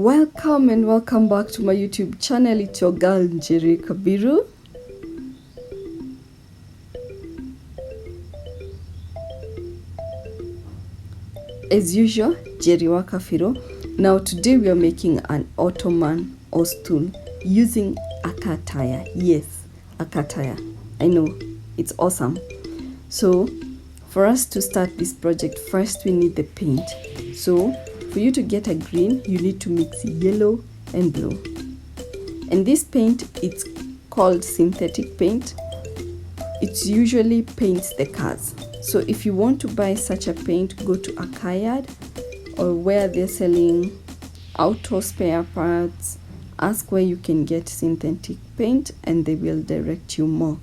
Welcome and welcome back to my YouTube channel. It's your girl Njeri Kabiru. As usual, Jerry Wakafiro. Now today we are making an Ottoman or stool using a car tire. Yes, a car tire. I know, it's awesome. So for us to start this project, first we need the paint. So for you to get a green, you need to mix yellow and blue. And this paint, it's called synthetic paint. It usually paints the cars. So if you want to buy such a paint, go to a car yard or where they're selling auto spare parts. Ask where you can get synthetic paint and they will direct you more.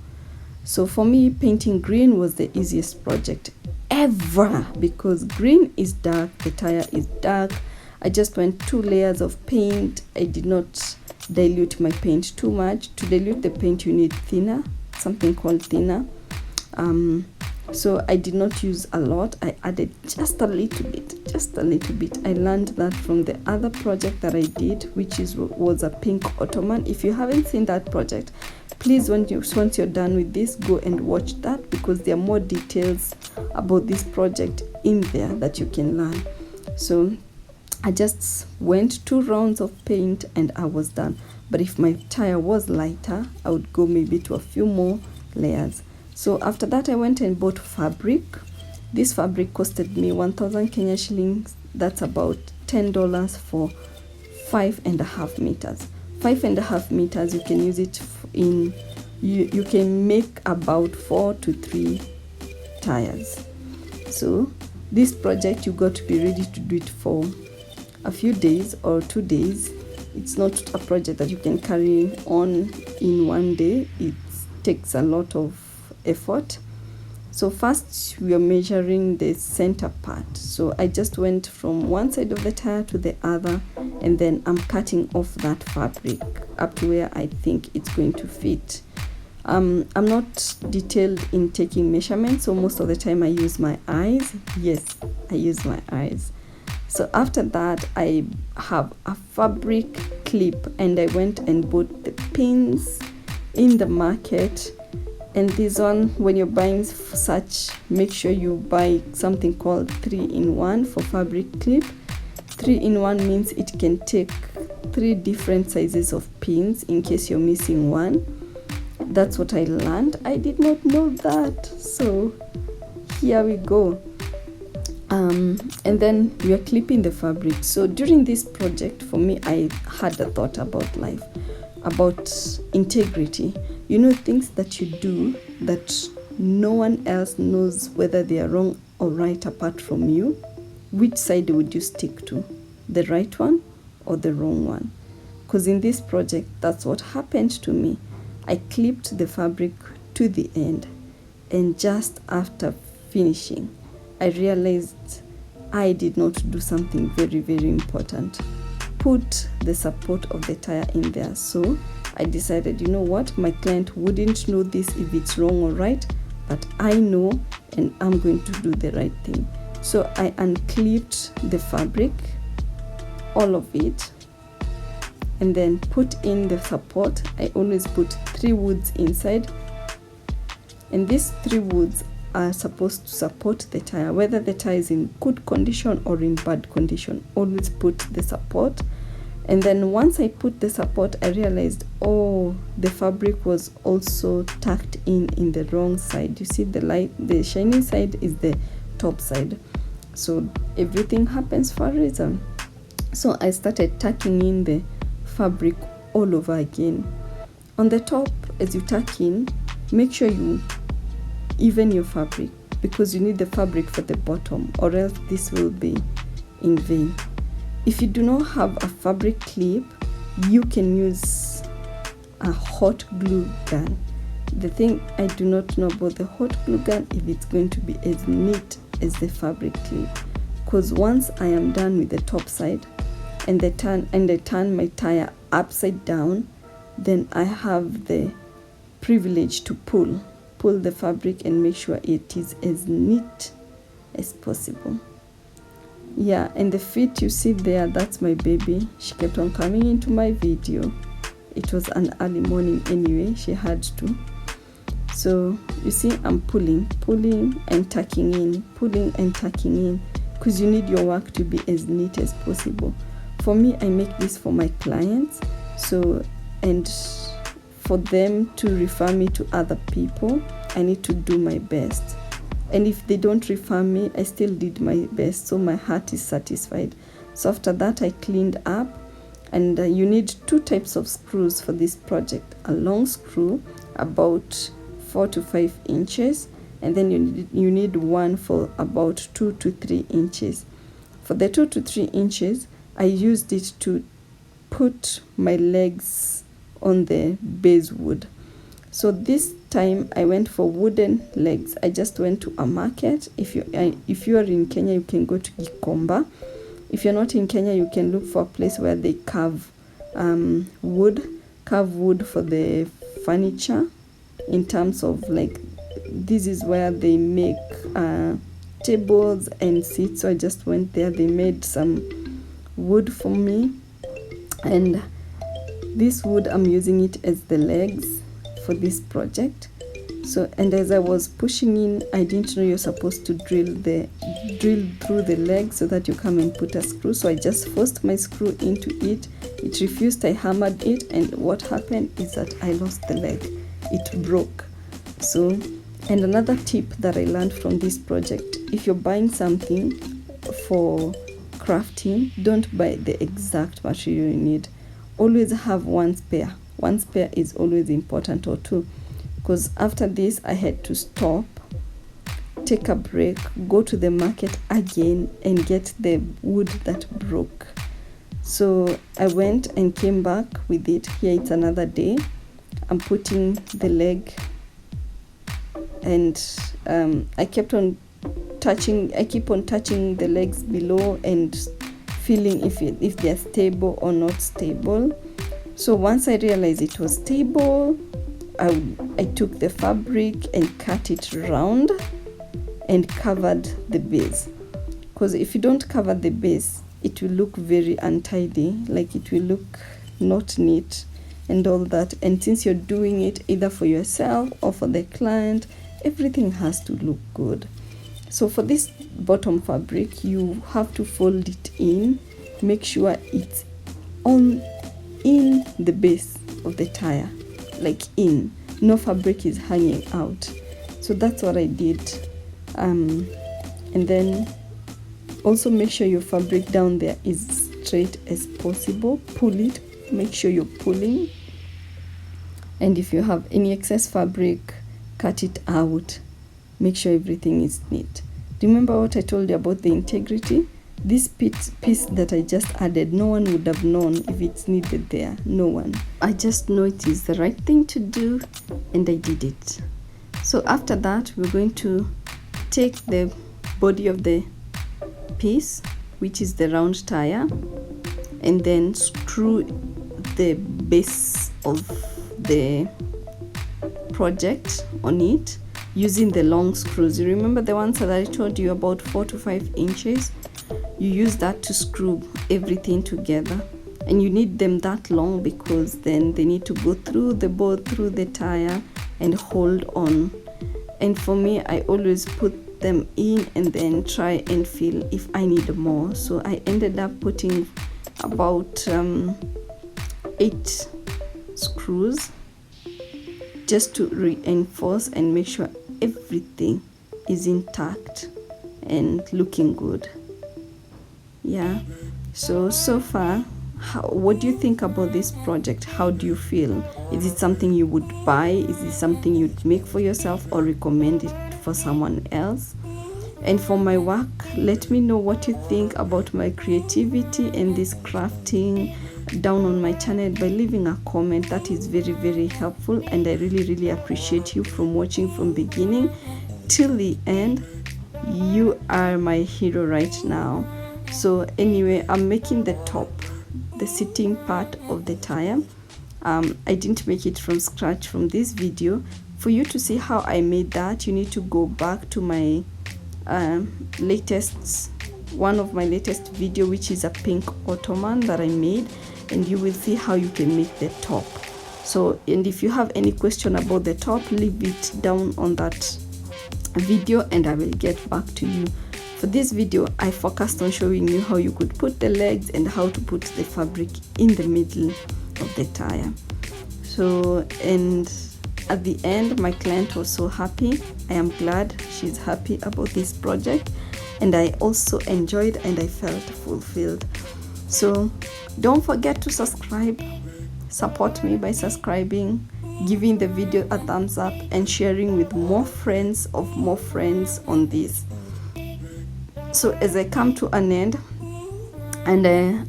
So for me, painting green was the easiest project ever because green is dark, the tire is dark. I just went 2 layers of paint. I did not dilute my paint too much. To dilute the paint, you need thinner, something called thinner. So I did not use a lot. I added just a little bit. I learned that from the other project that I did, which was a pink Ottoman. If you haven't seen that project, please, once you're done with this, go and watch that because there are more details about this project in there that you can learn. So I just went 2 rounds of paint and I was done. But if my tire was lighter, I would go maybe to a few more layers. So after that, I went and bought fabric. This fabric costed me 1,000 Kenya shillings. That's about $10 for 5.5 meters. 5.5 meters, you can use it in, you can make about 4 to 3 tires. So this project, you got to be ready to do it for a few days or 2 days. It's not a project that you can carry on in one day. It takes a lot of effort. So first we are measuring the center part. So I just went from one side of the tire to the other and then I'm cutting off that fabric up to where I think it's going to fit. I'm not detailed in taking measurements, so most of the time I use my eyes. Yes, I use my eyes. So after that, I have a fabric clip and I went and bought the pins in the market. And this one, when you're buying such, make sure you buy something called 3-in-1 for fabric clip. 3-in-1 means it can take 3 different sizes of pins in case you're missing one. That's what I learned. I did not know that. So here we go. And then we are clipping the fabric. So during this project, for me, I had a thought about life, about integrity. You know, things that you do that no one else knows whether they are wrong or right apart from you. Which side would you stick to? The right one or the wrong one? Because in this project, that's what happened to me. I clipped the fabric to the end. And just after finishing, I realized I did not do something very, very important. Put the support of the tire in there. So I decided, you know what, my client wouldn't know this if it's wrong or right, but I know and I'm going to do the right thing. So I unclipped the fabric, all of it, and then put in the support. I always put 3 woods inside, and these 3 woods are supposed to support the tire, whether the tire is in good condition or in bad condition. Always put the support. And then once I put the support, I realized, oh, the fabric was also tucked in the wrong side. You see, the shiny side is the top side. So everything happens for a reason. So I started tucking in the fabric all over again. On the top, as you tuck in, make sure you even your fabric because you need the fabric for the bottom or else this will be in vain. If you do not have a fabric clip, you can use a hot glue gun. The thing I do not know about the hot glue gun, if it's going to be as neat as the fabric clip. Because once I am done with the top side and I turn my tire upside down, then I have the privilege to pull the fabric and make sure it is as neat as possible. Yeah, and the feet you see there, that's my baby. She kept on coming into my video. It was an early morning anyway, she had to. So you see, I'm pulling and tucking in, because you need your work to be as neat as possible. For me, I make this for my clients, so, and for them to refer me to other people, I need to do my best. And if they don't refer me, I still did my best, so my heart is satisfied. So after that, I cleaned up, and you need 2 types of screws for this project. A long screw, about 4 to 5 inches, and then you need one for about 2 to 3 inches. For the 2 to 3 inches, I used it to put my legs on the base wood. So this time I went for wooden legs. I just went to a market. If you are in Kenya, you can go to Gikomba. If you're not in Kenya, you can look for a place where they carve wood for the furniture, in terms of like, this is where they make tables and seats. So I just went there. They made some wood for me, and this wood, I'm using it as the legs for this project. So, and as I was pushing in, I didn't know you're supposed to drill through the leg so that you come and put a screw. So I just forced my screw into it. It refused. I hammered it, and what happened is that I lost the leg. It broke. So, and another tip that I learned from this project: if you're buying something for crafting, don't buy the exact material you need. Always have one spare. One spare is always important, or 2. Because after this, I had to stop, take a break, go to the market again, and get the wood that broke. So I went and came back with it. Here it's another day. I'm putting the leg, and I keep on touching the legs below and feeling if they're stable or not stable. So once I realized it was stable, I took the fabric and cut it round and covered the base. Because if you don't cover the base, it will look very untidy, like it will look not neat and all that. And since you're doing it either for yourself or for the client, everything has to look good. So for this bottom fabric, you have to fold it in, make sure it's in the base of the tire, like no fabric is hanging out. So that's what I did. And then also make sure your fabric down there is straight as possible. Pull it, make sure you're pulling, and if you have any excess fabric, cut it out. Make sure everything is neat. Remember what I told you about the integrity? This piece that I just added, no one would have known if it's needed there. No one. I just know it is the right thing to do, and I did it. So after that, we're going to take the body of the piece, which is the round tire, and then screw the base of the project on it using the long screws. You remember the ones that I told you about, 4 to 5 inches? You use that to screw everything together, and you need them that long because then they need to go through the board, through the tire, and hold on. And for me, I always put them in and then try and feel if I need more. So I ended up putting about 8 screws just to reinforce and make sure everything is intact and looking good. Yeah, so far, what do you think about this project? How do you feel? Is it something you would buy? Is it something you'd make for yourself or recommend it for someone else? And for my work, let me know what you think about my creativity and this crafting down on my channel by leaving a comment. That is very, very helpful, and I really, really appreciate you from watching from beginning till the end. You are my hero right now. So anyway, I'm making the top, the sitting part of the tire. I didn't make it from scratch from this video. For you to see how I made that, you need to go back to my latest one of my latest video, which is a pink Ottoman that I made, and you will see how you can make the top. So, and if you have any question about the top, leave it down on that video and I will get back to you. For this video, I focused on showing you how you could put the legs and how to put the fabric in the middle of the tire. So, and at the end, my client was so happy. I am glad she's happy about this project, and I also enjoyed and I felt fulfilled. So don't forget to subscribe. Support me by subscribing, giving the video a thumbs up, and sharing with more friends on this. So as I come to an end, and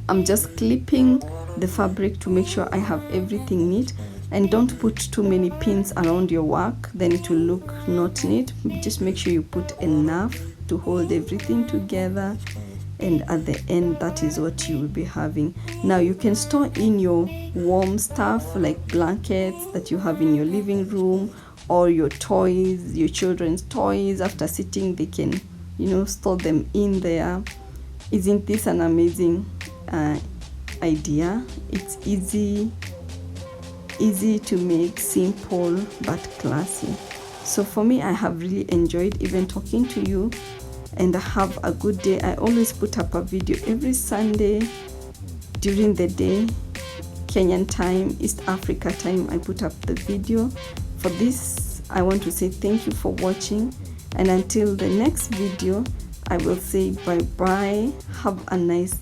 I'm just clipping the fabric to make sure I have everything neat. And don't put too many pins around your work, then it will look not neat. Just make sure you put enough to hold everything together, and at the end, that is what you will be having. Now you can store in your warm stuff like blankets that you have in your living room, or your toys, your children's toys. After sitting, they can, store them in there. Isn't this an amazing idea? It's easy to make, simple but classy. So for me, I have really enjoyed even talking to you, and have a good day. I always put up a video every Sunday during the day, Kenyan time, East Africa time. I put up the video. For this, I want to say thank you for watching, and until the next video, I will say bye bye. Have a nice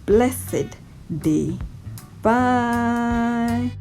blessed day. Bye.